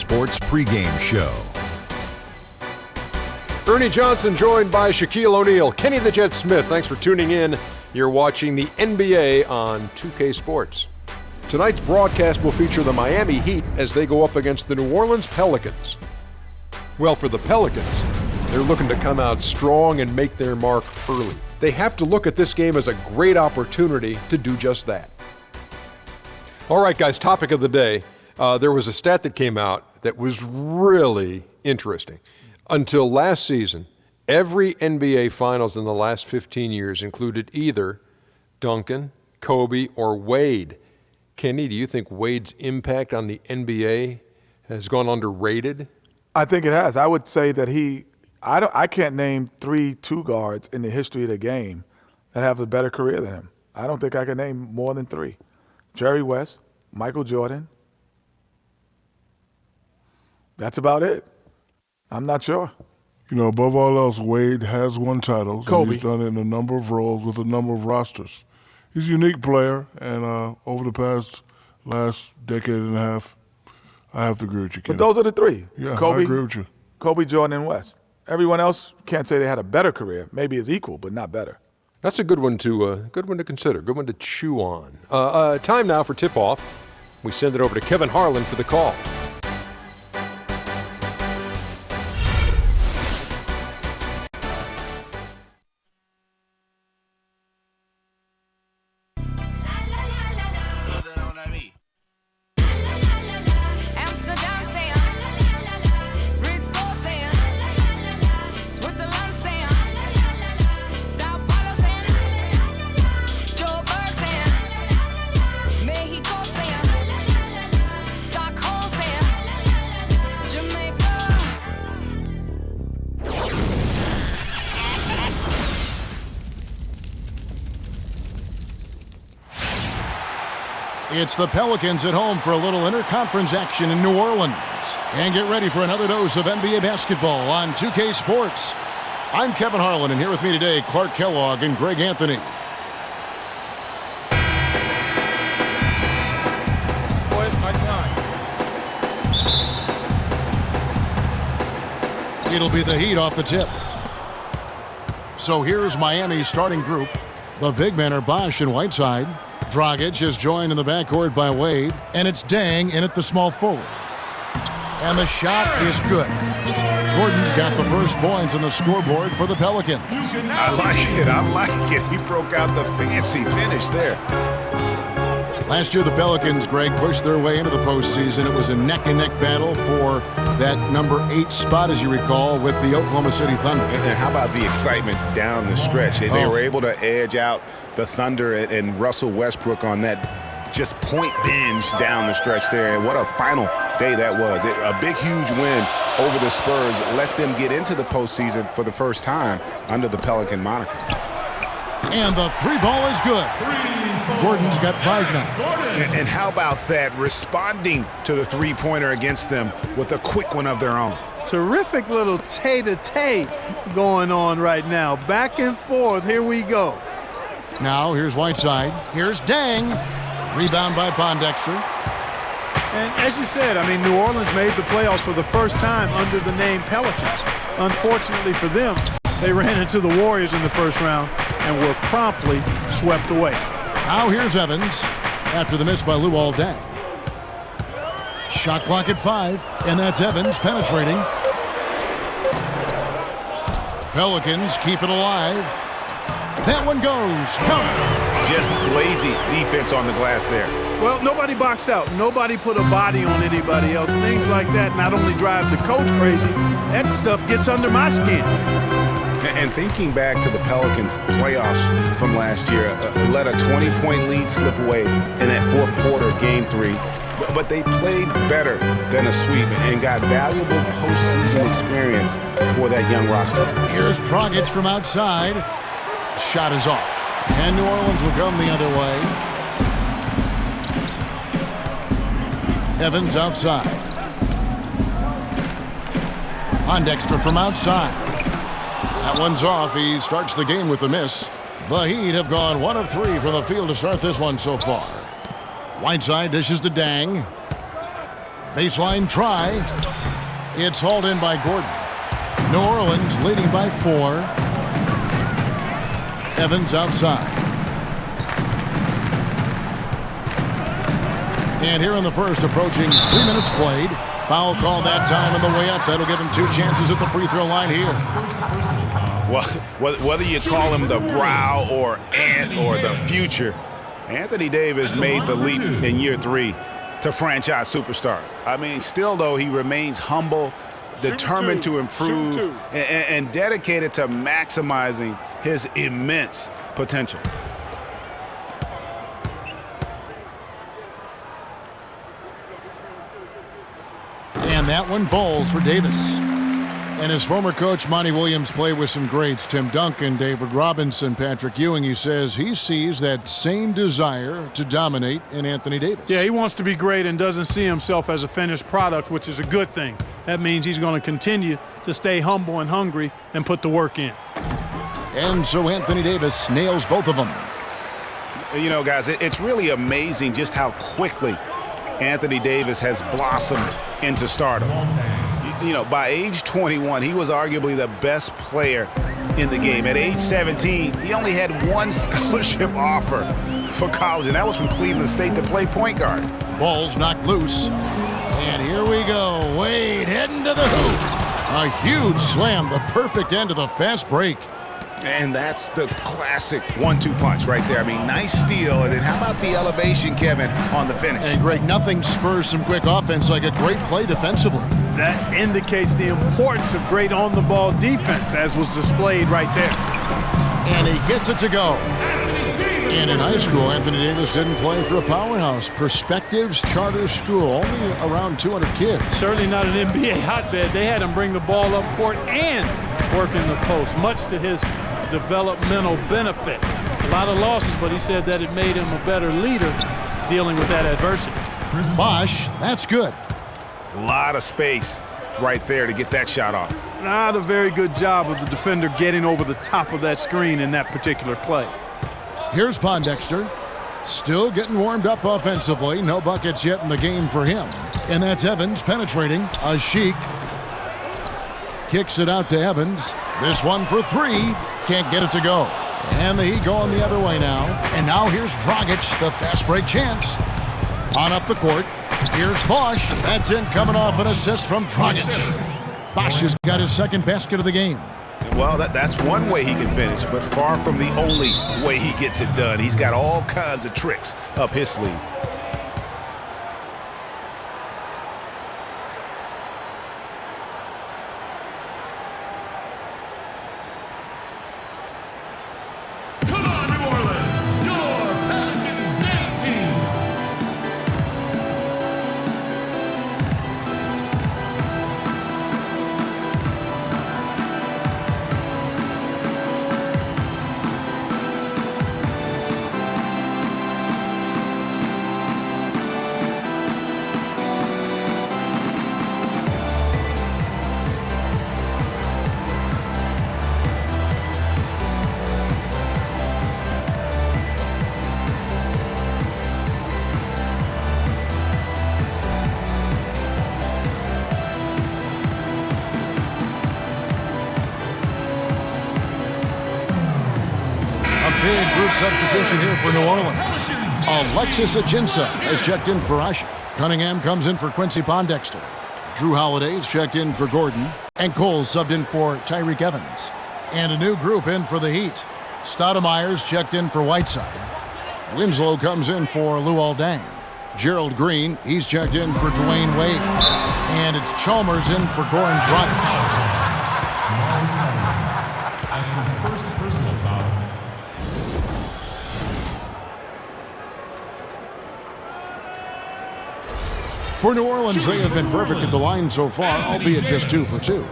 Sports pregame show. Ernie Johnson joined by Shaquille O'Neal. Kenny the Jet Smith, thanks for tuning in. You're watching the NBA on 2K Sports. Tonight's broadcast will feature the Miami Heat as they go up against the New Orleans Pelicans. Well, for the Pelicans, they're looking to come out strong and make their mark early. They have to look at this game as a great opportunity to do just that. All right, guys, topic of the day. There was a stat that came out that was really interesting. Until last season, every NBA Finals in the last 15 years included either Duncan, Kobe, or Wade. Kenny, do you think Wade's impact on the NBA has gone underrated? I think it has. I would say that I can't name 3 two guards in the history of the game that have a better career than him. I don't think I can name more than 3. Jerry West, Michael Jordan. That's about it. I'm not sure. You know, above all else, Wade has won titles. Kobe. And he's done it in a number of roles with a number of rosters. He's a unique player, and over the last decade and a half, I have to agree with you, Kenny. But those are the 3. Yeah, Kobe, I agree with you. Kobe, Jordan, and West. Everyone else can't say they had a better career. Maybe it's equal, but not better. That's a good one to consider, good one to chew on. Time now for tip-off. We send it over to Kevin Harlan for the call. It's the Pelicans at home for a little interconference action in New Orleans. And get ready for another dose of NBA basketball on 2K Sports. I'm Kevin Harlan, and here with me today, Clark Kellogg and Greg Anthony. Boys, nice night. It'll be the Heat off the tip. So here's Miami's starting group. The big men are Bosh and Whiteside. Dragic is joined in the backcourt by Wade, and it's Dang in at the small forward. And the shot is good. Gordon's got the first points on the scoreboard for the Pelicans. I like it. He broke out the fancy finish there. Last year, the Pelicans, Greg, pushed their way into the postseason. It was a neck-and-neck battle for that number 8 spot, as you recall, with the Oklahoma City Thunder. And how about the excitement down the stretch? They were able to edge out the Thunder and Russell Westbrook on that just point binge down the stretch there. And what a final day that was. A big, huge win over the Spurs let them get into the postseason for the first time under the Pelican moniker. And the 3-ball is good. Gordon's got 5 now. And how about that, responding to the three-pointer against them with a quick one of their own. Terrific little tay-to-tay going on right now. Back and forth. Here we go. Now here's Whiteside. Here's Dang. Rebound by Pondexter. And as you said, I mean, New Orleans made the playoffs for the first time under the name Pelicans. Unfortunately for them, they ran into the Warriors in the first round and were promptly swept away. Now here's Evans after the miss by Luol Deng. Shot clock at 5, and that's Evans penetrating. Pelicans keep it alive. That one goes. Count. Just lazy defense on the glass there. Well, nobody boxed out. Nobody put a body on anybody else. Things like that not only drive the coach crazy, that stuff gets under my skin. And thinking back to the Pelicans playoffs from last year, let a 20-point lead slip away in that fourth quarter of Game 3. But they played better than a sweep and got valuable postseason experience for that young roster. Here's Dragic from outside. Shot is off. And New Orleans will come the other way. Evans outside. Pondexter from outside. That one's off. He starts the game with a miss. The Heat have gone 1 of 3 from the field to start this one so far. Whiteside dishes to Dang. Baseline try. It's hauled in by Gordon. New Orleans leading by 4. Evans outside. And here in the first, approaching 3 minutes played. Foul call that time on the way up. That'll give him 2 chances at the free throw line here. Well, whether you call him the brow or ant or the future, Anthony Davis made the leap in year 3 to franchise superstar. I mean, still, though, he remains humble, determined to improve, and dedicated to maximizing his immense potential. And that one falls for Davis. And his former coach, Monty Williams, played with some greats. Tim Duncan, David Robinson, Patrick Ewing. He says he sees that same desire to dominate in Anthony Davis. Yeah, he wants to be great and doesn't see himself as a finished product, which is a good thing. That means he's going to continue to stay humble and hungry and put the work in. And so Anthony Davis nails both of them. You know, guys, it's really amazing just how quickly Anthony Davis has blossomed into stardom. You know, by age 21, he was arguably the best player in the game. At age 17, he only had 1 scholarship offer for college, and that was from Cleveland State to play point guard. Ball's knocked loose. And here we go. Wade heading to the hoop. A huge slam, the perfect end of the fast break. And that's the classic 1-2 punch right there. I mean, nice steal. And then how about the elevation, Kevin, on the finish? And, Greg, nothing spurs some quick offense like a great play defensively. That indicates the importance of great on-the-ball defense, as was displayed right there. And he gets it to go. And in high school, Anthony Davis didn't play for a powerhouse. Perspectives Charter School, only around 200 kids. Certainly not an NBA hotbed. They had him bring the ball up court and work in the post, much to his developmental benefit. A lot of losses, but he said that it made him a better leader dealing with that adversity. Bosh, that's good. A lot of space right there to get that shot off. Not a very good job of the defender getting over the top of that screen in that particular play. Here's Pondexter, still getting warmed up offensively. No buckets yet in the game for him. And that's Evans penetrating. A Sheik kicks it out to Evans. This one for 3. Can't get it to go. And the Heat going the other way now. And now here's Dragic, the fast break chance. On up the court. Here's Bosh. That's in, coming off an assist from Dragic. Bosh has got his second basket of the game. Well, that's one way he can finish, but far from the only way he gets it done. He's got all kinds of tricks up his sleeve. Come on, New Orleans, your Pelicans dance team. Big group substitution here for New Orleans. Alexis Ajinça has checked in for Usher. Cunningham comes in for Quincy Pondexter. Drew Holiday's checked in for Gordon. And Cole subbed in for Tyreek Evans. And a new group in for the Heat. Stoudemire's checked in for Whiteside. Winslow comes in for Luol Deng. Gerald Green, he's checked in for Dwayne Wade. And it's Chalmers in for Goran Dragic. That's his first personal foul. For New Orleans, they have been perfect at the line so far, albeit just 2 for 2.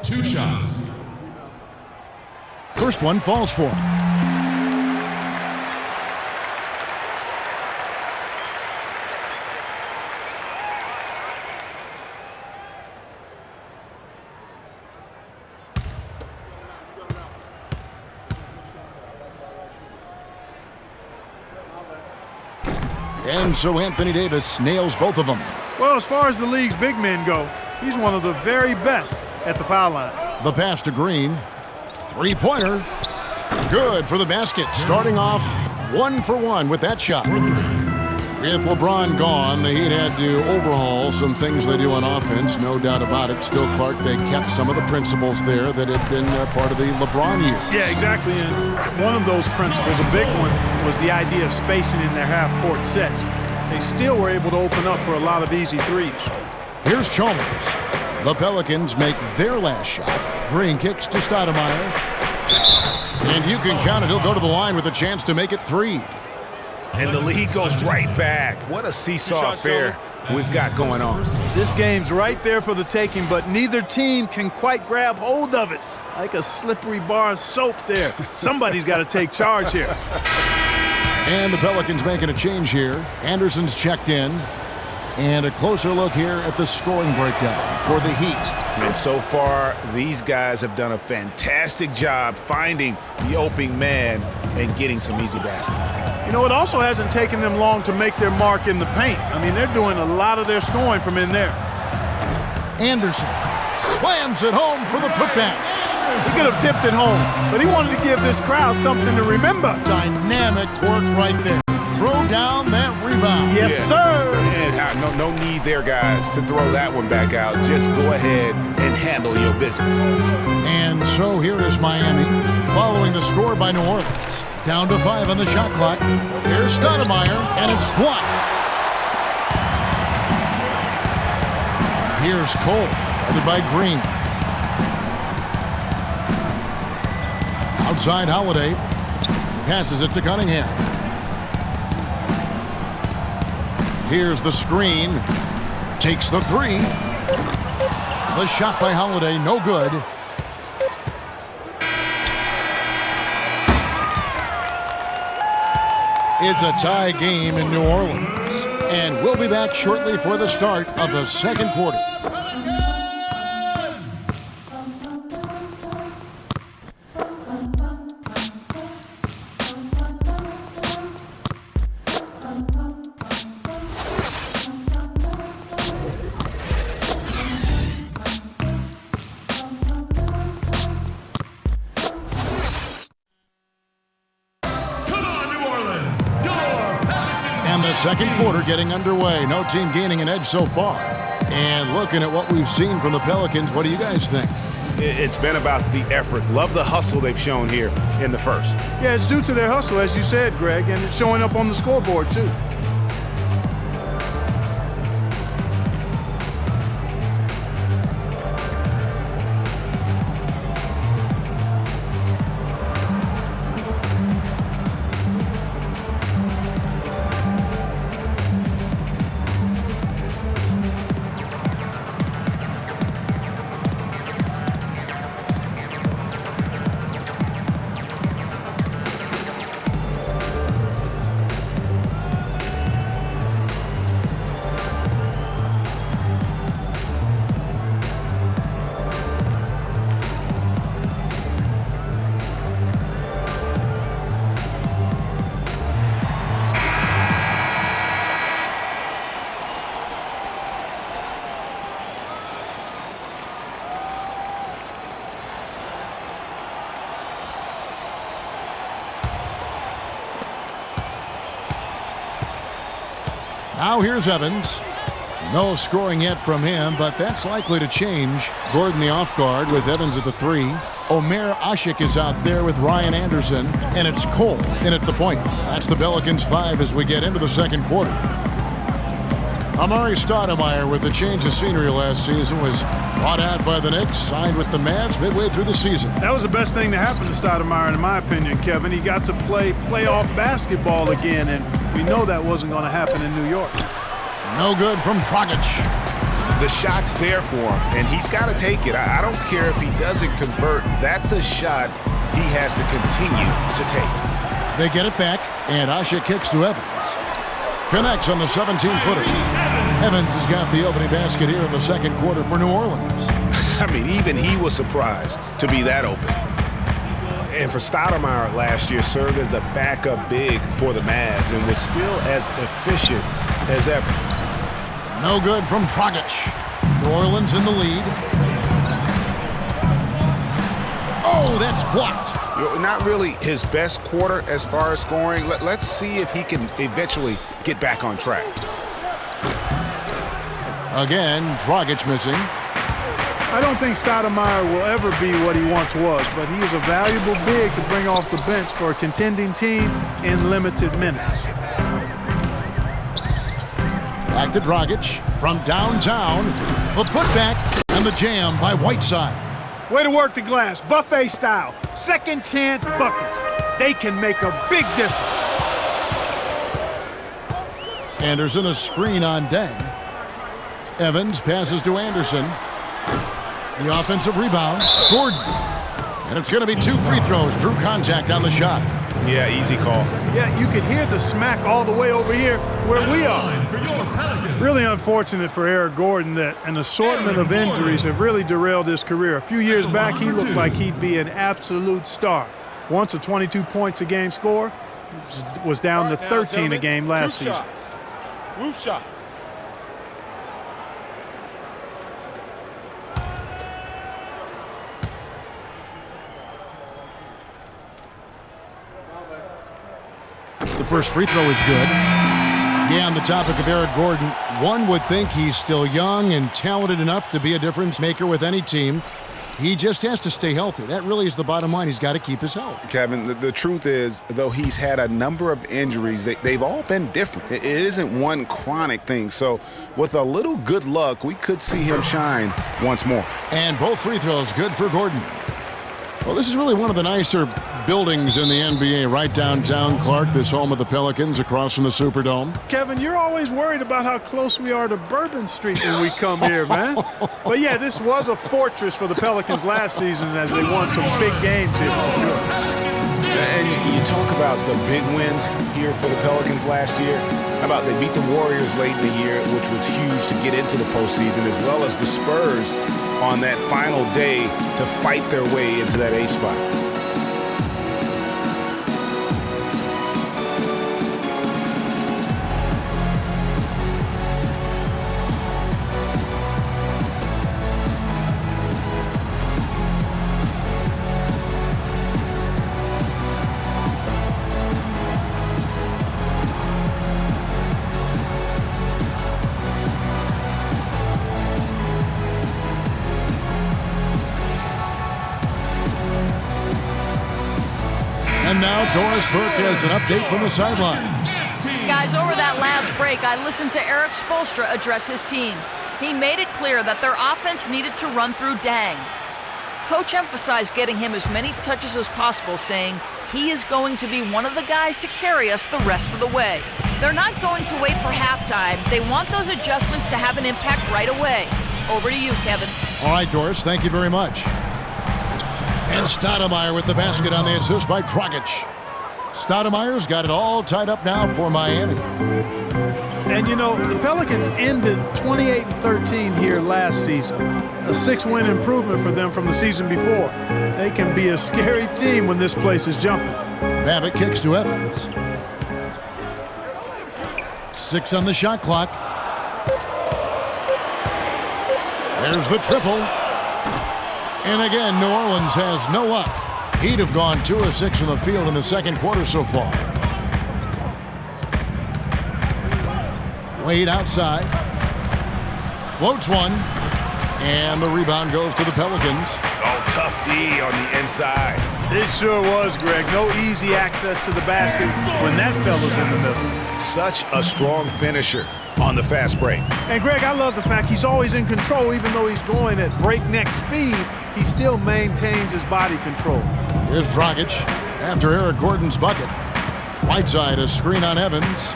2 shots. First one falls for him. And so Anthony Davis nails both of them. Well, as far as the league's big men go, he's one of the very best at the foul line. The pass to Green. Three-pointer. Good for the basket. Starting off 1-for-1 with that shot. With LeBron gone, the Heat had to overhaul some things they do on offense, no doubt about it. Still, Clark, they kept some of the principles there that had been part of the LeBron years. Yeah, exactly. And one of those principles, a big one, was the idea of spacing in their half-court sets. They still were able to open up for a lot of easy threes. Here's Chalmers. The Pelicans make their last shot. Green kicks to Stoudemire. And you can count it. He'll go to the line with a chance to make it 3. And the lead goes right back. What a seesaw affair we've got going on. This game's right there for the taking, but neither team can quite grab hold of it. Like a slippery bar of soap there. Somebody's got to take charge here. And the Pelicans making a change here. Anderson's checked in. And a closer look here at the scoring breakdown for the Heat. And so far, these guys have done a fantastic job finding the opening man and getting some easy baskets. You know, it also hasn't taken them long to make their mark in the paint. I mean, they're doing a lot of their scoring from in there. Anderson slams it home for the putback. He could have tipped it home, but he wanted to give this crowd something to remember. Dynamic work right there. Throw down that rebound. Yes, sir. And no need there, guys, to throw that one back out. Just go ahead and handle your business. And so here is Miami, following the score by New Orleans. Down to 5 on the shot clock. Here's Stoudemire, and it's blocked. Here's Cole, guarded by Green. Outside Holiday. Passes it to Cunningham. Here's the screen. Takes the 3. The shot by Holiday, no good. It's a tie game in New Orleans. And we'll be back shortly for the start of the second quarter. Second quarter getting underway. No team gaining an edge so far. And looking at what we've seen from the Pelicans, what do you guys think? It's been about the effort. Love the hustle they've shown here in the first. Yeah, it's due to their hustle, as you said, Greg, and it's showing up on the scoreboard, too. Now here's Evans. No scoring yet from him, but that's likely to change. Gordon the off guard with Evans at the 3. Omer Ashik is out there with Ryan Anderson, and it's Cole in at the point. That's the Pelicans 5 as we get into the second quarter. Amari Stoudemire, with a change of scenery last season, was bought out by the Knicks, signed with the Mavs midway through the season. That was the best thing to happen to Stoudemire, in my opinion, Kevin. He got to play playoff basketball again, and we know that wasn't going to happen in New York. No good from Dragic. The shot's there for him, and he's got to take it. I don't care if he doesn't convert. That's a shot he has to continue to take. They get it back, and Asha kicks to Evans. Connects on the 17-footer. Evans has got the opening basket here in the second quarter for New Orleans. I mean, even he was surprised to be that open. And for Stoudemire last year, served as a backup big for the Mavs and was still as efficient as ever. No good from Dragic. New Orleans in the lead. Oh, that's blocked. Not really his best quarter as far as scoring. Let's see if he can eventually get back on track. Again, Dragic missing. I don't think Stoudemire will ever be what he once was, but he is a valuable big to bring off the bench for a contending team in limited minutes. Back to Dragic from downtown. The putback and the jam by Whiteside. Way to work the glass, buffet style. Second chance buckets. They can make a big difference. Anderson a screen on Deng. Evans passes to Anderson. The offensive rebound, Gordon. And it's going to be 2 free throws. Drew contact on the shot. Yeah, easy call. Yeah, you could hear the smack all the way over here where we are. Really unfortunate for Eric Gordon that an assortment of injuries have really derailed his career. A few years back, he looked like he'd be an absolute star. Once a 22 points a game score, was down to 13 a game last season. Roof shot. The first free throw is good. Yeah, on the topic of Eric Gordon, one would think he's still young and talented enough to be a difference maker with any team. He just has to stay healthy. That really is the bottom line. He's got to keep his health. Kevin, the truth is, though he's had a number of injuries, they've all been different. It isn't one chronic thing. So with a little good luck, we could see him shine once more. And both free throws good for Gordon. Well, this is really one of the nicer buildings in the NBA, right downtown Clark, this home of the Pelicans across from the Superdome. Kevin, you're always worried about how close we are to Bourbon Street when we come here, man. But yeah, this was a fortress for the Pelicans last season as they won some big games here. And you talk about the big wins here for the Pelicans last year. How about they beat the Warriors late in the year, which was huge to get into the postseason, as well as the Spurs on that final day to fight their way into that 8th spot. And now Doris Burke has an update from the sidelines. Guys, over that last break, I listened to Eric Spoelstra address his team. He made it clear that their offense needed to run through Deng. Coach emphasized getting him as many touches as possible, saying he is going to be one of the guys to carry us the rest of the way. They're not going to wait for halftime. They want those adjustments to have an impact right away. Over to you, Kevin. All right, Doris, thank you very much. And Stoudemire with the basket on the assist by Dragic. Stoudemire's got it all tied up now for Miami. And you know, the Pelicans ended 28-13 here last season. A 6-win improvement for them from the season before. They can be a scary team when this place is jumping. Babbitt kicks to Evans. 6 on the shot clock. There's the triple. And again, New Orleans has no luck. He'd have gone 2 of 6 from the field in the second quarter so far. Wade outside. Floats one. And the rebound goes to the Pelicans. Oh, tough D on the inside. It sure was, Greg. No easy access to the basket when that fella's in the middle. Such a strong finisher on the fast break. And Greg, I love the fact he's always in control. Even though he's going at breakneck speed, he still maintains his body control. Here's Dragic after Eric Gordon's bucket. Whiteside a screen on Evans.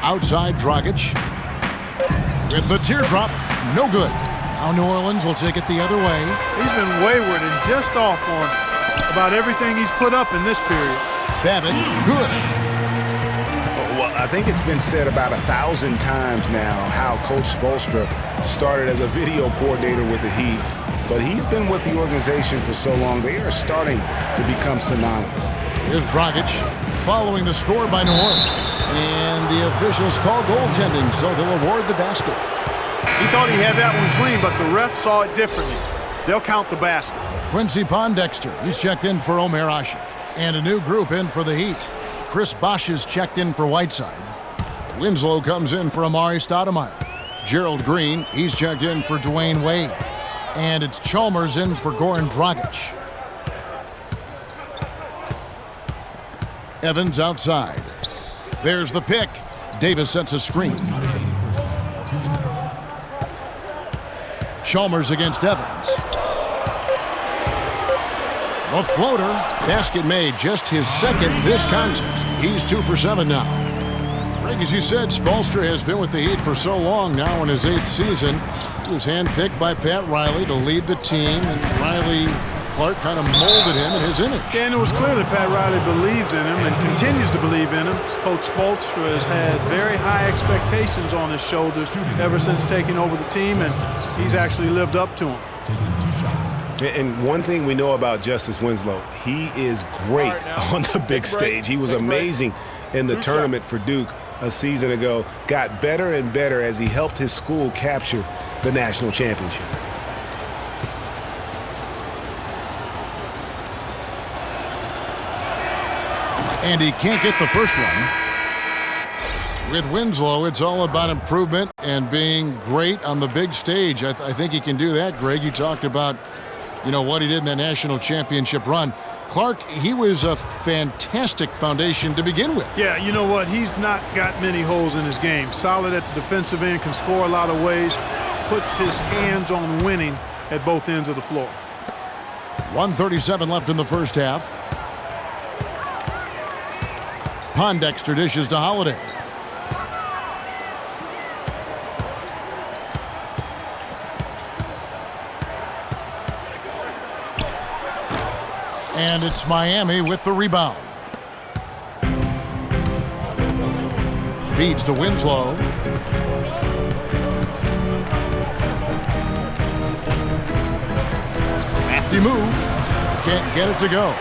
Outside Dragic with the teardrop. No good. Now New Orleans will take it the other way. He's been wayward and just off on about everything he's put up in this period. Babbitt, good. Well, I think it's been said about 1,000 times now how Coach Spoelstra started as a video coordinator with the Heat, but he's been with the organization for so long, they are starting to become synonymous. Here's Dragic following the score by New Orleans. And the officials call goaltending, so they'll award the basket. He thought he had that one clean, but the ref saw it differently. They'll count the basket. Quincy Pondexter, he's checked in for Omer Asik. And a new group in for the Heat. Chris Bosh is checked in for Whiteside. Winslow comes in for Amari Stoudemire. Gerald Green, he's checked in for Dwayne Wade. And it's Chalmers in for Goran Dragic. Evans outside. There's the pick. Davis sets a screen. Chalmers against Evans. A floater. Basket made, just his second this contest. He's 2 for 7 now. Greg, as you said, Spoelstra has been with the Heat for so long now in his 8th season. He was handpicked by Pat Riley to lead the team, and Riley Clark kind of molded him in his image. Yeah, and it was clear that Pat Riley believes in him and continues to believe in him. Coach Spoelstra has had very high expectations on his shoulders ever since taking over the team, and he's actually lived up to them. And one thing we know about Justice Winslow, he is great on the big stage. He was amazing in the tournament for Duke a season ago. Got better and better as he helped his school capture the national championship. And he can't get the first one. With Winslow, it's all about improvement and being great on the big stage. I think he can do that, Greg. You talked about, what he did in that national championship run. Clark, he was a fantastic foundation to begin with. Yeah, you know what? He's not got many holes in his game. Solid at the defensive end, can score a lot of ways, puts his hands on winning at both ends of the floor. 1:37 left in the first half. Pondexter dishes to Holiday. And it's Miami with the rebound. Feeds to Winslow. Crafty move. Can't get it to go.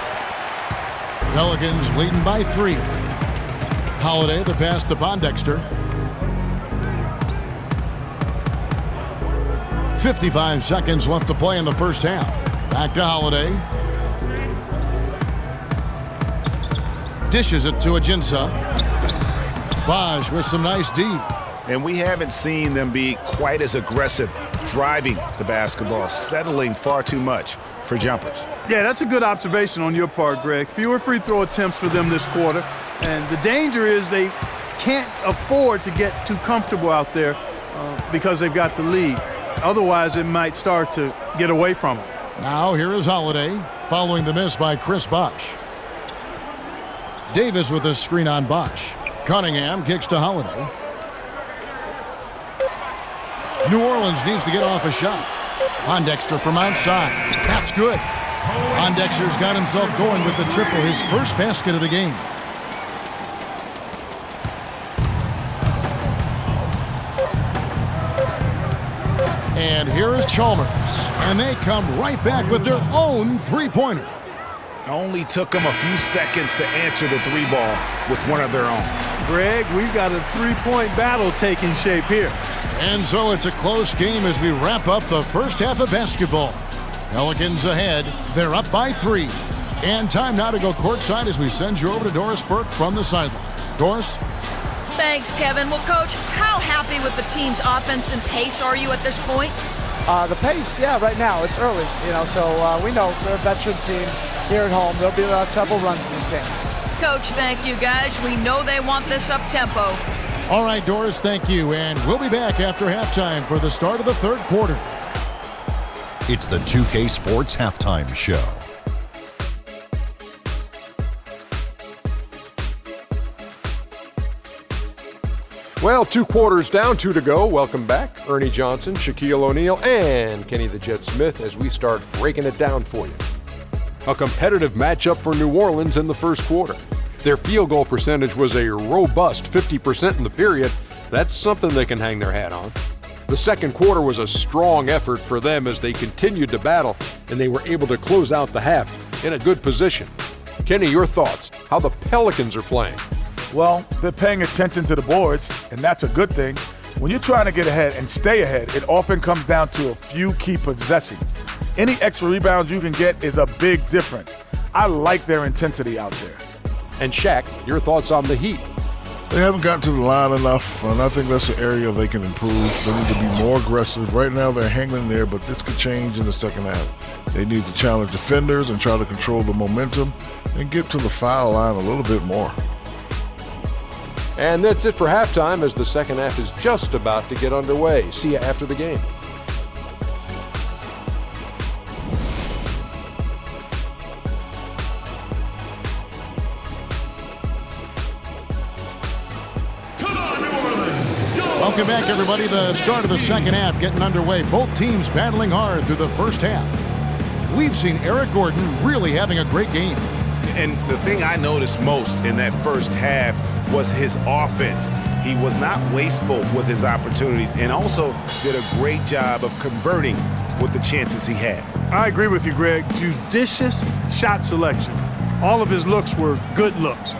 Pelicans leading by 3. Holiday, the pass to Pondexter. 55 seconds left to play in the first half. Back to Holiday. Dishes it to Ajinça. Bosh with some nice D. And we haven't seen them be quite as aggressive driving the basketball, settling far too much for jumpers. Yeah, that's a good observation on your part, Greg. Fewer free throw attempts for them this quarter. And the danger is they can't afford to get too comfortable out there because they've got the lead. Otherwise, it might start to get away from them. Now here is Holiday, following the miss by Chris Bosh. Davis with a screen on Bosh. Cunningham kicks to Holiday. New Orleans needs to get off a shot. Pondexter from outside. That's good. Pondexter's got himself going with the triple, his first basket of the game. And here is Chalmers. And they come right back with their own three-pointer. Only took them a few seconds to answer the 3-ball with one of their own. Greg, we've got a three-point battle taking shape here. And so it's a close game as we wrap up the first half of basketball. Pelicans ahead. They're up by 3. And time now to go courtside as we send you over to Doris Burke from the sideline. Doris? Thanks, Kevin. Well, Coach, how happy with the team's offense and pace are you at this point? The pace, yeah, right now, it's early, so we know they're a veteran team here at home. There'll be several runs in this game. Coach, thank you, guys. We know they want this up-tempo. All right, Doris, thank you. And we'll be back after halftime for the start of the third quarter. It's the 2K Sports Halftime Show. Well, 2 quarters down, 2 to go. Welcome back, Ernie Johnson, Shaquille O'Neal, and Kenny the Jet Smith as we start breaking it down for you. A competitive matchup for New Orleans in the first quarter. Their field goal percentage was a robust 50% in the period. That's something they can hang their hat on. The second quarter was a strong effort for them as they continued to battle, and they were able to close out the half in a good position. Kenny, your thoughts, how the Pelicans are playing? Well, they're paying attention to the boards, and that's a good thing. When you're trying to get ahead and stay ahead, it often comes down to a few key possessions. Any extra rebounds you can get is a big difference. I like their intensity out there. And Shaq, your thoughts on the Heat? They haven't gotten to the line enough, and I think that's an area they can improve. They need to be more aggressive. Right now they're hanging there, but this could change in the second half. They need to challenge defenders and try to control the momentum and get to the foul line a little bit more. And that's it for halftime as the second half is just about to get underway. See you after the game. Welcome back, everybody. The start of the second half getting underway. Both teams battling hard through the first half. We've seen Eric Gordon really having a great game. And the thing I noticed most in that first half was his offense. He was not wasteful with his opportunities and also did a great job of converting with the chances he had. I agree with you, Greg. Judicious shot selection. All of his looks were good looks.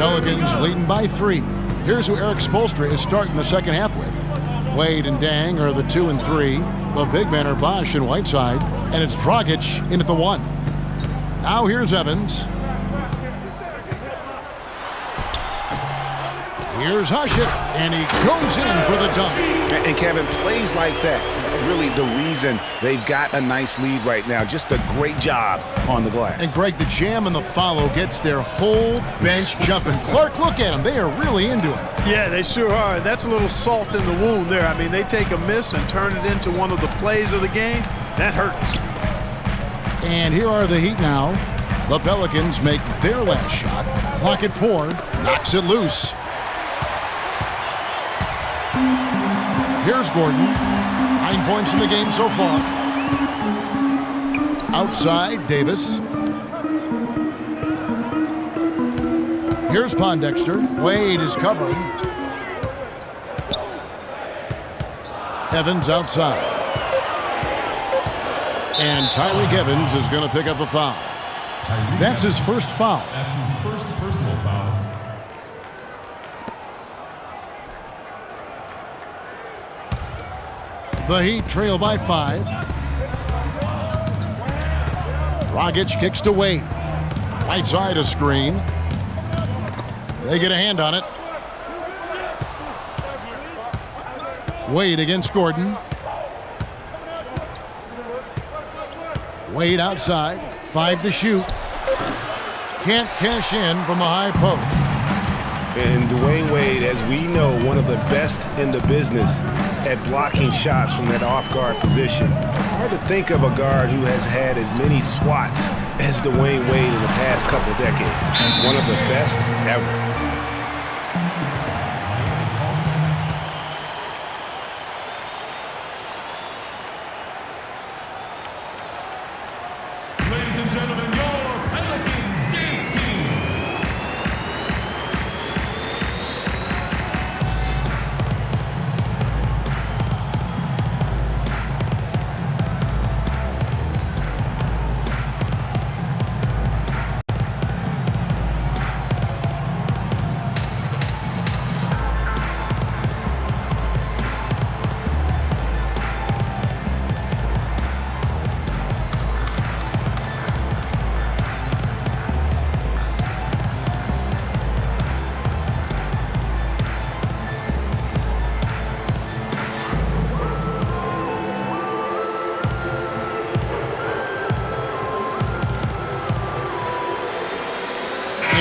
Pelicans leading by 3. Here's who Eric Spoelstra is starting the second half with. Wade and Dang are the 2 and 3. The big men are Bosch and Whiteside. And it's Dragic in at the 1. Now here's Evans. Here's Hushit, and he goes in for the dunk. And Kevin, plays like that, really the reason they've got a nice lead right now. Just a great job on the glass. And Greg, the jam and the follow gets their whole bench jumping. Clark, look at them. They are really into it. Yeah, they sure are. That's a little salt in the wound there. I mean, they take a miss and turn it into one of the plays of the game. That hurts. And here are the Heat now. The Pelicans make their last shot. Clock at 4. Knocks it loose. Here's Gordon. 9 points in the game so far. Outside, Davis. Here's Pondexter. Wade is covering. Evans outside. And Tyreek Evans is going to pick up a foul. That's his first foul. That's his first personal foul. The Heat trail by 5. Dragic kicks to Wade. Right side a screen. They get a hand on it. Wade against Gordon. Wade outside. 5 to shoot. Can't cash in from a high post. And Dwayne Wade, as we know, one of the best in the business at blocking shots from that off-guard position. Hard to think of a guard who has had as many swats as Dwayne Wade in the past couple decades. One of the best ever. Ladies and gentlemen, your Pelicans dance team.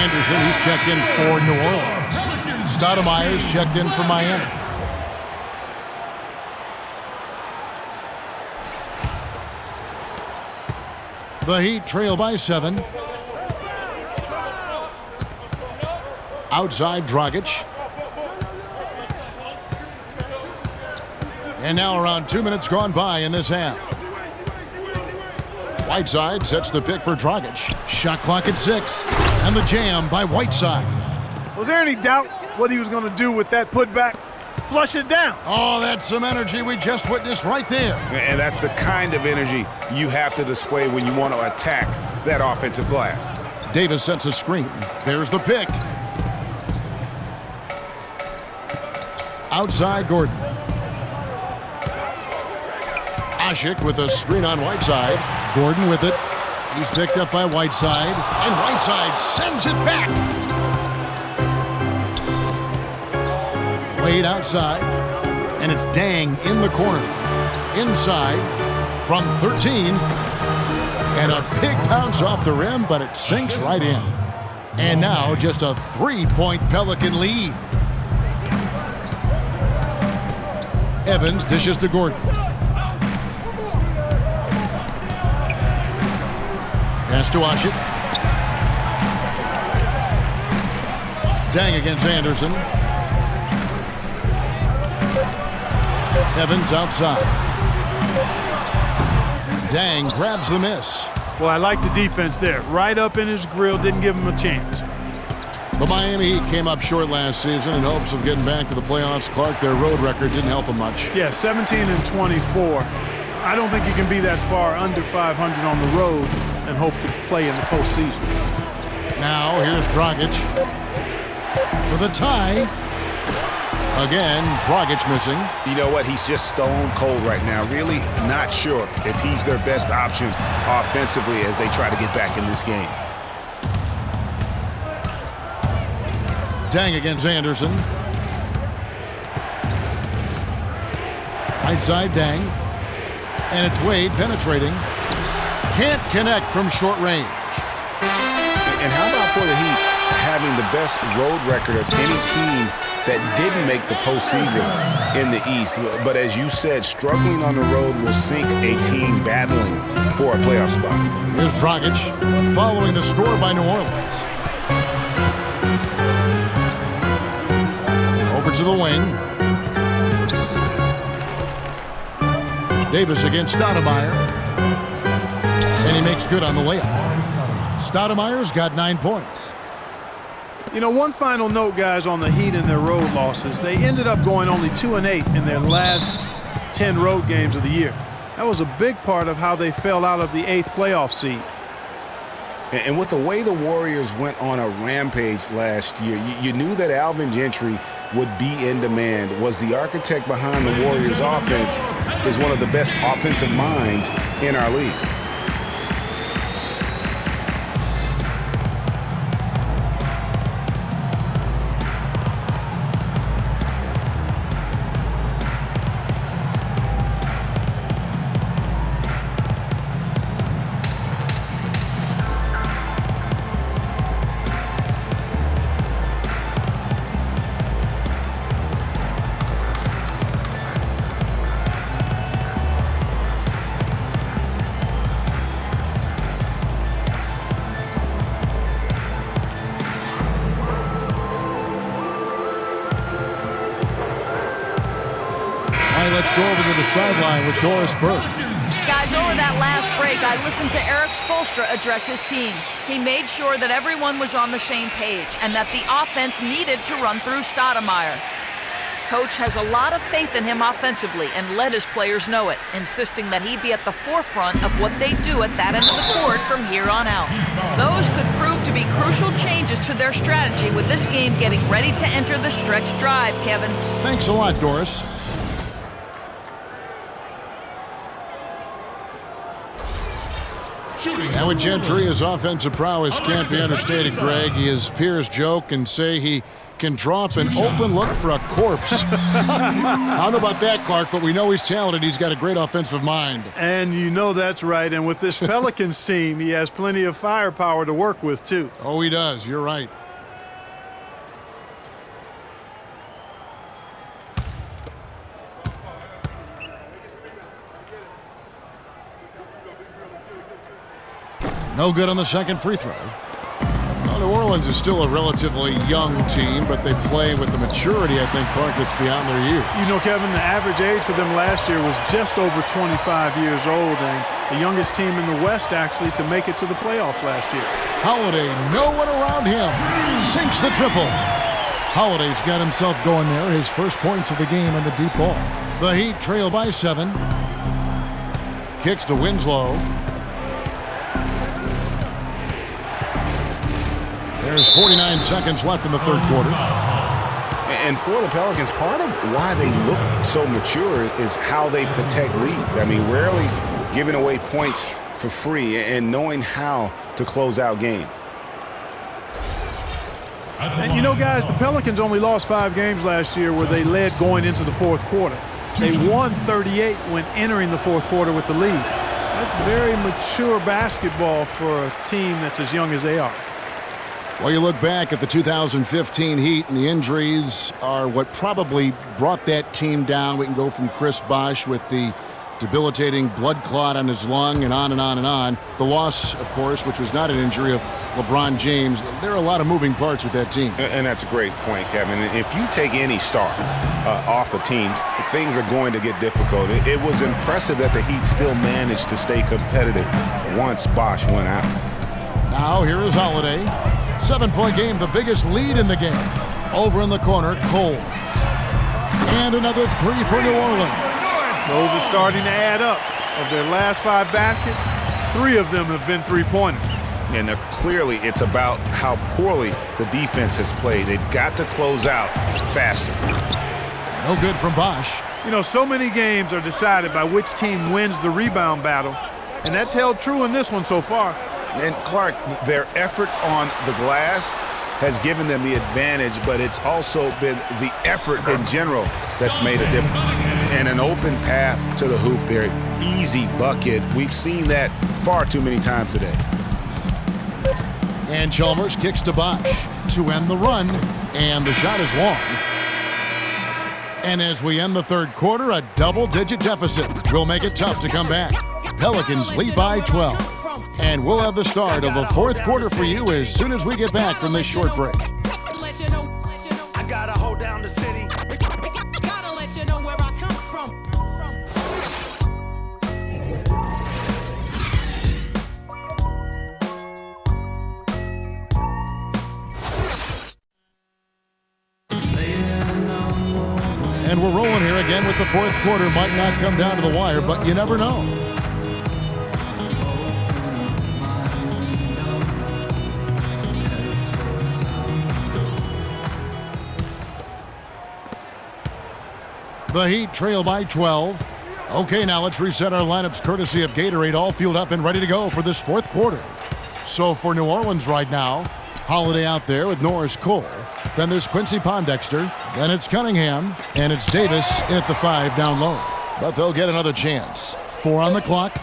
Anderson, he's checked in for New Orleans. Stoudemire's checked in for Miami. The Heat trail by 7. Outside Dragic. And now around 2 minutes gone by in this half. Whiteside sets the pick for Dragic. Shot clock at 6. And the jam by Whiteside. Was there any doubt what he was going to do with that putback? Flush it down. Oh, that's some energy we just witnessed right there. And that's the kind of energy you have to display when you want to attack that offensive glass. Davis sets a screen. There's the pick. Outside Gordon. Asik with a screen on Whiteside. Gordon with it. He's picked up by Whiteside. And Whiteside sends it back. Wade outside. And it's Dang in the corner. Inside from 13. And a big bounce off the rim, but it sinks right in. And now just a 3-point Pelican lead. Evans dishes to Gordon. Pass to Asik. Dang against Anderson. Evans outside. Dang grabs the miss. Well, I like the defense there. Right up in his grill, didn't give him a chance. The Miami Heat came up short last season in hopes of getting back to the playoffs. Clark, their road record didn't help them much. Yeah, 17-24. I don't think you can be that far under 500 on the road and hope to play in the postseason. Now here's Dragic for the tie. Again, Dragic missing. You know what? He's just stone cold right now. Really not sure if he's their best option offensively as they try to get back in this game. Dang against Anderson. Right side Dang. And it's Wade penetrating. Can't connect from short range. And how about for the Heat having the best road record of any team that didn't make the postseason in the East? But as you said, struggling on the road will sink a team battling for a playoff spot. Here's Dragic following the score by New Orleans. Over to the wing. Davis against Stoudemire. And he makes good on the layup. Stoudemire's got 9 points. You know, one final note, guys, on the Heat and their road losses. They ended up going only 2-8 in their last 10 road games of the year. That was a big part of how they fell out of the 8th playoff seed. And with the way the Warriors went on a rampage last year, you knew that Alvin Gentry would be in demand. Was the architect behind the Warriors' offense, is one of the best offensive minds in our league. Let's go over to the sideline with Doris Burke. Guys, over that last break, I listened to Eric Spoelstra address his team. He made sure that everyone was on the same page and that the offense needed to run through Stoudemire. Coach has a lot of faith in him offensively and let his players know it, insisting that he be at the forefront of what they do at that end of the court from here on out. Those could prove to be crucial changes to their strategy with this game getting ready to enter the stretch drive, Kevin. Thanks a lot, Doris. Now with Gentry, his offensive prowess can't be understated, Greg. His peers joke and say he can draw up an open look for a corpse. I don't know about that, Clark, but we know he's talented. He's got a great offensive mind. And you know that's right. And with this Pelicans team, he has plenty of firepower to work with, too. Oh, he does. You're right. No good on the second free throw. Well, New Orleans is still a relatively young team, but they play with the maturity, I think, Clark, that's beyond their years. You know, Kevin, the average age for them last year was just over 25 years old, and the youngest team in the West, actually, to make it to the playoffs last year. Holiday, no one around him. Sinks the triple. Holiday's got himself going there. His first points of the game on the deep ball. The Heat trail by 7. Kicks to Winslow. There's 49 seconds left in the third quarter. And for the Pelicans, part of why they look so mature is how they protect leads. I mean, rarely giving away points for free and knowing how to close out games. And you know, guys, the Pelicans only lost 5 games last year where they led going into the fourth quarter. They won 38 when entering the fourth quarter with the lead. That's very mature basketball for a team that's as young as they are. Well, you look back at the 2015 Heat, and the injuries are what probably brought that team down. We can go from Chris Bosh with the debilitating blood clot on his lung and on and on and on. The loss, of course, which was not an injury, of LeBron James. There are a lot of moving parts with that team. And that's a great point, Kevin. If you take any star off of teams, things are going to get difficult. It was impressive that the Heat still managed to stay competitive once Bosh went out. Now here is Holiday. 7-point game, the biggest lead in the game. Over in the corner, Cole. And another 3 for New Orleans. Those are starting to add up. Of their last 5 baskets, 3 of them have been three-pointers. And clearly it's about how poorly the defense has played. They've got to close out faster. No good from Bosh. You know, so many games are decided by which team wins the rebound battle, and that's held true in this one so far. And Clark, their effort on the glass has given them the advantage, but it's also been the effort in general that's made a difference. And an open path to the hoop there, easy bucket. We've seen that far too many times today. And Chalmers kicks to Bosh to end the run, and the shot is long. And as we end the third quarter, a double-digit deficit will make it tough to come back. Pelicans lead by 12. And we'll have the start of the fourth quarter for you as soon as we get back from this short break. I gotta hold down the city. Gotta let you know where I come from. And we're rolling here again with the fourth quarter. Might not come down to the wire, but you never know. The Heat trail by 12. Okay, now let's reset our lineups courtesy of Gatorade, all fueled up and ready to go for this fourth quarter. So for New Orleans right now, Holiday out there with Norris Cole. Then there's Quincy Pondexter. Then it's Cunningham. And it's Davis in at the 5 down low. But they'll get another chance. 4 on the clock.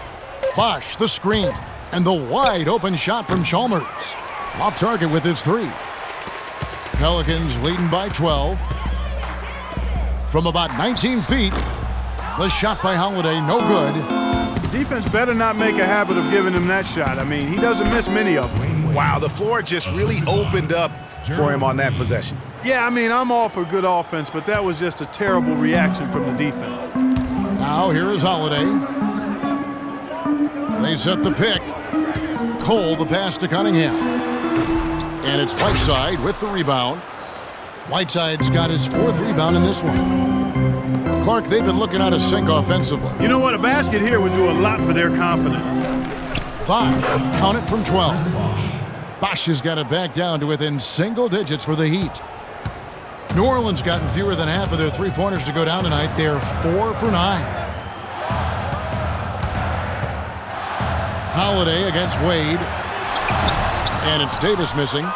Bosh, the screen. And the wide open shot from Chalmers. Off target with his 3. Pelicans leading by 12. From about 19 feet, the shot by Holiday, no good. Defense better not make a habit of giving him that shot. I mean, he doesn't miss many of them. Wow, the floor just really opened up for him on that possession. Yeah, I mean, I'm all for good offense, but that was just a terrible reaction from the defense. Now here is Holiday. They set the pick. Cole, the pass to Cunningham. And it's Whiteside with the rebound. Whiteside's got his 4th rebound in this one. Clark, they've been looking out of sync offensively. You know what? A basket here would do a lot for their confidence. Bosh, count it from 12. Bosh has got it back down to within single digits for the Heat. New Orleans gotten fewer than half of their three-pointers to go down tonight. They're 4 for 9. Holiday against Wade. And it's Davis missing.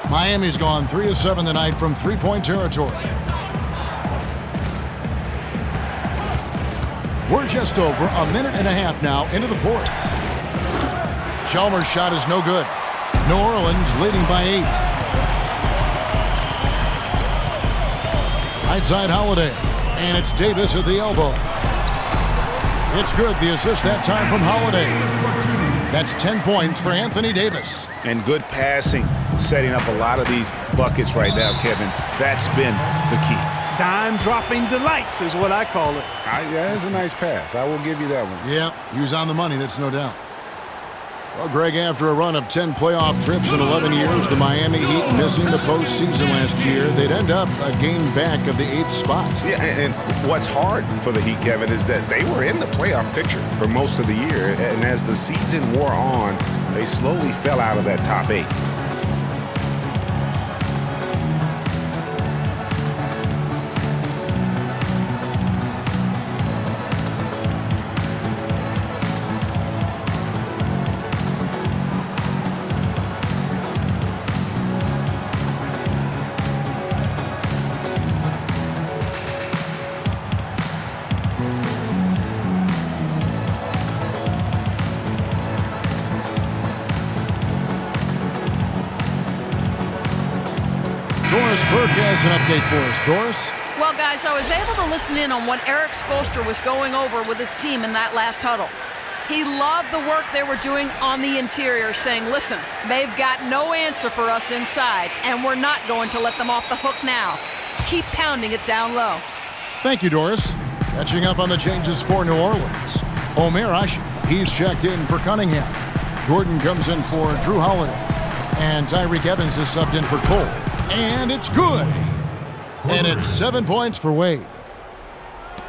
Miami's gone 3 of 7 tonight from three-point territory. We're just over a minute and a half now into the fourth. Chalmers' shot is no good. New Orleans leading by 8. Right side Holiday. And it's Davis at the elbow. It's good. The assist that time from Holiday. That's 10 points for Anthony Davis. And good passing, setting up a lot of these buckets right now, Kevin. That's been the key. Dime-dropping delights is what I call it. That's a nice pass. I will give you that one. Yeah, he was on the money, that's no doubt. Well, Greg, after a run of 10 playoff trips in 11 years, the Miami Heat missing the postseason last year, they'd end up a game back of the 8th spot. Yeah, and what's hard for the Heat, Kevin, is that they were in the playoff picture for most of the year, and as the season wore on, they slowly fell out of that top 8. Doris Burke has an update for us. Doris? Well, guys, I was able to listen in on what Eric Spoelstra was going over with his team in that last huddle. He loved the work they were doing on the interior, saying, listen, they've got no answer for us inside, and we're not going to let them off the hook now. Keep pounding it down low. Thank you, Doris. Catching up on the changes for New Orleans. Omer Asik, he's checked in for Cunningham. Gordon comes in for Drew Holiday. And Tyreek Evans is subbed in for Cole. And it's good. And it's 7 points for Wade.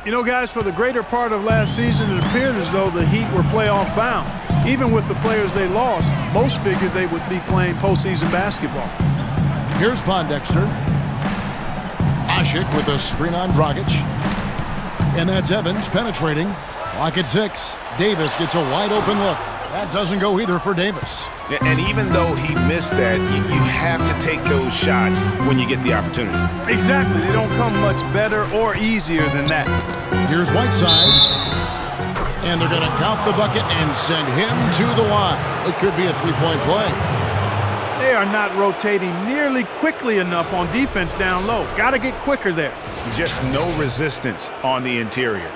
You know, guys, for the greater part of last season, it appeared as though the Heat were playoff bound. Even with the players they lost, most figured they would be playing postseason basketball. Here's Pondexter. Asik with a screen on Dragic. And that's Evans penetrating. Clock at 6. Davis gets a wide open look. That doesn't go either for Davis. And even though he missed that, you have to take those shots when you get the opportunity. Exactly. They don't come much better or easier than that. Here's Whiteside. And they're going to count the bucket and send him to the line. It could be a three-point play. They are not rotating nearly quickly enough on defense down low. Got to get quicker there. Just no resistance on the interior.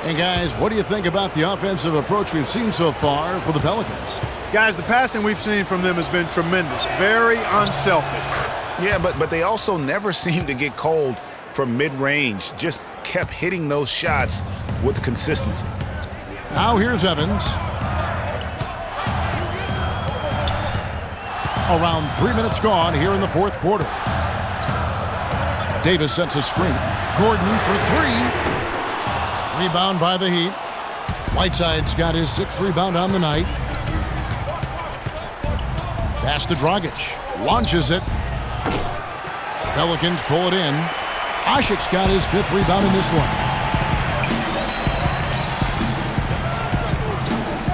And guys, what do you think about the offensive approach we've seen so far for the Pelicans? Guys, the passing we've seen from them has been tremendous. Very unselfish. Yeah, but they also never seem to get cold from mid-range. Just kept hitting those shots with consistency. Now here's Evans. Around 3 minutes gone here in the fourth quarter. Davis sets a screen. Gordon for three. Rebound by the Heat. Whiteside's got his 6th rebound on the night. Pass to Dragic. Launches it. Pelicans pull it in. Asik's got his 5th rebound in this one.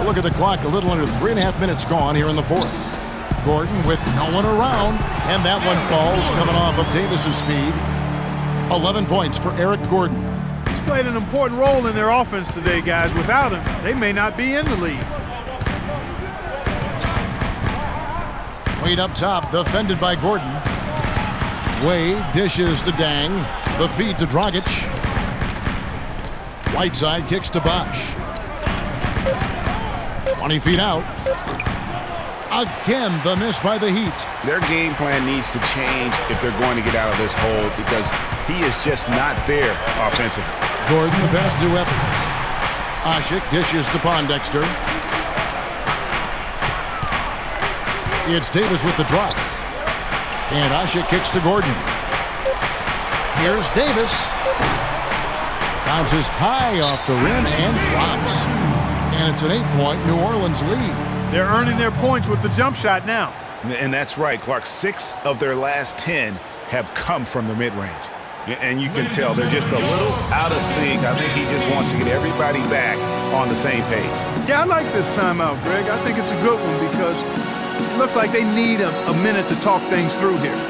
A look at the clock. A little under 3.5 minutes gone here in the fourth. Gordon with no one around. And that one falls coming off of Davis's feed. 11 points for Eric Gordon. Played an important role in their offense today, guys. Without him, they may not be in the league. Wade up top, defended by Gordon. Wade dishes to Dang. The feed to Dragic. Whiteside kicks to Bosh. 20 feet out. Again, the miss by the Heat. Their game plan needs to change if they're going to get out of this hole because he is just not there offensively. Gordon, the pass to Evans. Asik dishes to Pondexter. It's Davis with the drop. And Asik kicks to Gordon. Here's Davis. Bounces high off the rim and drops. And it's an 8-point New Orleans lead. They're earning their points with the jump shot now. And that's right, Clark. 6 of their last 10 have come from the mid-range. And you can tell they're just a little out of sync. I think he just wants to get everybody back on the same page. Yeah, I like this timeout, Greg. I think it's a good one because it looks like they need a minute to talk things through here.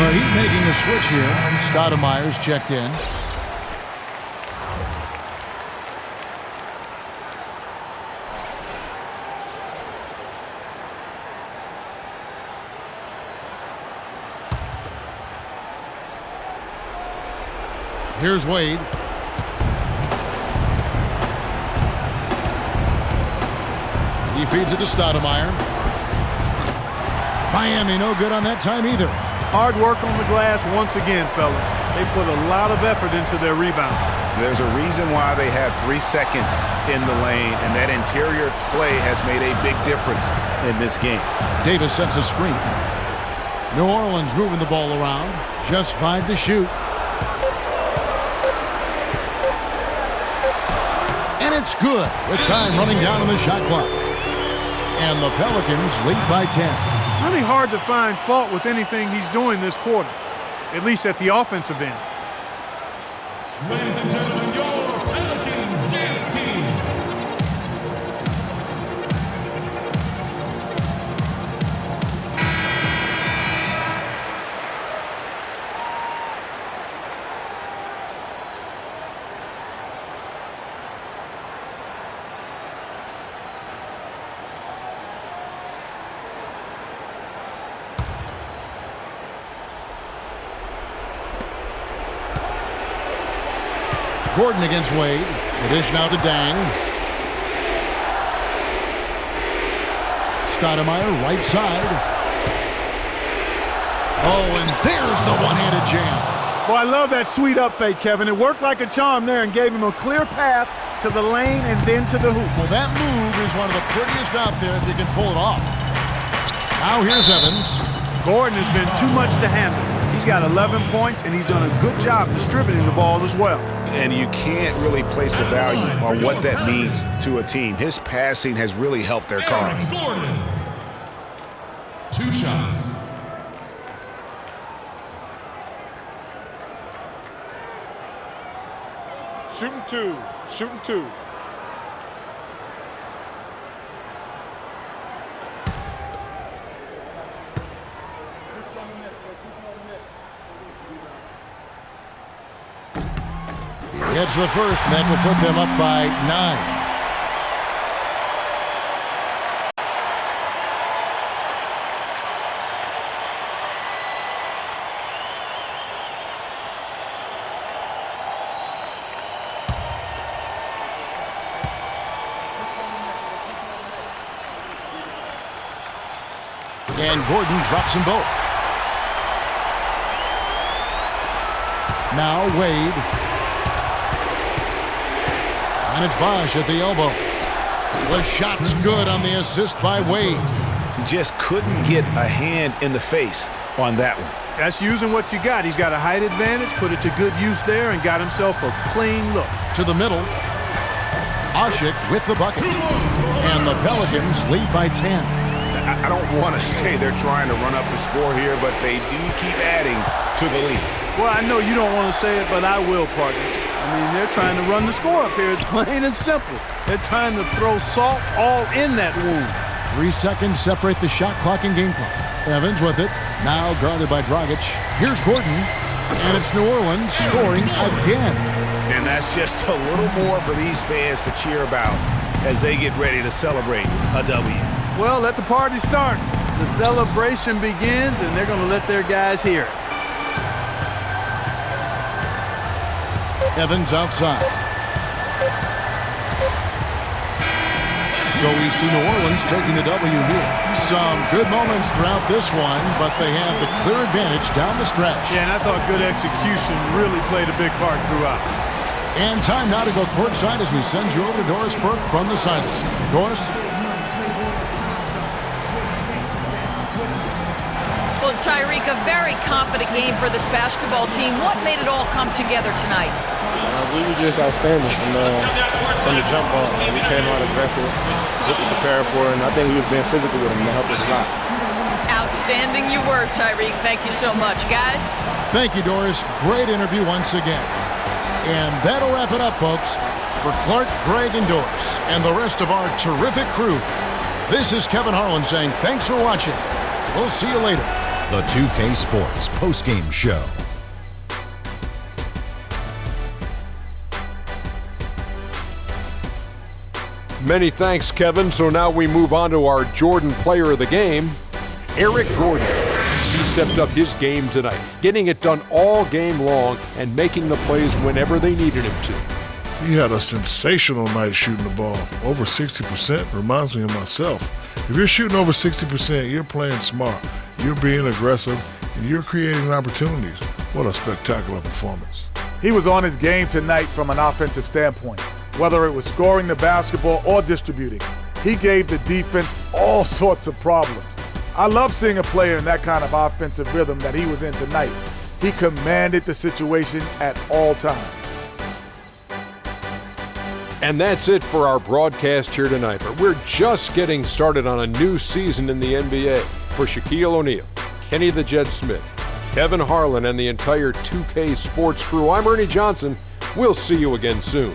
Well, he's making a switch here. Stoudemire's checked in. Here's Wade. He feeds it to Stoudemire. Miami no good on that time either. Hard work on the glass once again, fellas. They put a lot of effort into their rebound. There's a reason why they have 3 seconds in the lane, and that interior play has made a big difference in this game. Davis sets a screen. New Orleans moving the ball around. Just 5 to shoot. And it's good with time running down on the shot clock. And the Pelicans lead by 10. Really hard to find fault with anything he's doing this quarter, at least at the offensive end. Ladies and gentlemen, your Pelicans dance team. Gordon against Wade. The dish now to Dang. Stoudemire, right side. Oh, and there's the one-handed jam. Boy, I love that sweet up fake, Kevin. It worked like a charm there and gave him a clear path to the lane and then to the hoop. Well, that move is one of the prettiest out there if you can pull it off. Now here's Evans. Gordon has been too much to handle. He's got 11 points, and he's done a good job distributing the ball as well. And you can't really place a value on what that means to a team. His passing has really helped their cause. Gordon. 2 shots. Shooting 2. Shooting 2. Gets the first, and that will put them up by 9. And Gordon drops them both. Now Wade. And it's Bosch at the elbow. The shot's good on the assist by Wade. Just couldn't get a hand in the face on that one. That's using what you got. He's got a height advantage, put it to good use there, and got himself a clean look. To the middle. Ashik with the bucket. And the Pelicans lead by 10. I don't want to say they're trying to run up the score here, but they do keep adding to the lead. Well, I know you don't want to say it, but I will, partner. I mean, they're trying to run the score up here. It's plain and simple. They're trying to throw salt all in that wound. 3 seconds separate the shot clock and game clock. Evans with it. Now guarded by Dragic. Here's Gordon. And it's New Orleans scoring again. And that's just a little more for these fans to cheer about as they get ready to celebrate a W. Well, let the party start. The celebration begins, and they're going to let their guys hear it. Evans outside. So we see New Orleans taking the W here. Some good moments throughout this one, but they have the clear advantage down the stretch. Yeah, and I thought good execution really played a big part throughout. And time now to go courtside as we send you over to Doris Burke from the sideline. Doris? Well, Tyreek, a very confident game for this basketball team. What made it all come together tonight? We were just outstanding from the jump ball. We came out aggressive, what we prepared for, and I think we was being physical with them to help us a lot. Outstanding you were, Tyreek. Thank you so much, guys. Thank you, Doris. Great interview once again. And that'll wrap it up, folks. For Clark, Greg, and Doris, and the rest of our terrific crew, this is Kevin Harlan saying thanks for watching. We'll see you later. The 2K Sports postgame show. Many thanks, Kevin. So now we move on to our Jordan player of the game, Eric Gordon. He stepped up his game tonight, getting it done all game long and making the plays whenever they needed him to. He had a sensational night shooting the ball. Over 60% reminds me of myself. If you're shooting over 60%, you're playing smart, you're being aggressive, and you're creating opportunities. What a spectacular performance. He was on his game tonight from an offensive standpoint. Whether it was scoring the basketball or distributing, he gave the defense all sorts of problems. I love seeing a player in that kind of offensive rhythm that he was in tonight. He commanded the situation at all times. And that's it for our broadcast here tonight. But we're just getting started on a new season in the NBA. For Shaquille O'Neal, Kenny the Jet Smith, Kevin Harlan, and the entire 2K Sports crew, I'm Ernie Johnson. We'll see you again soon.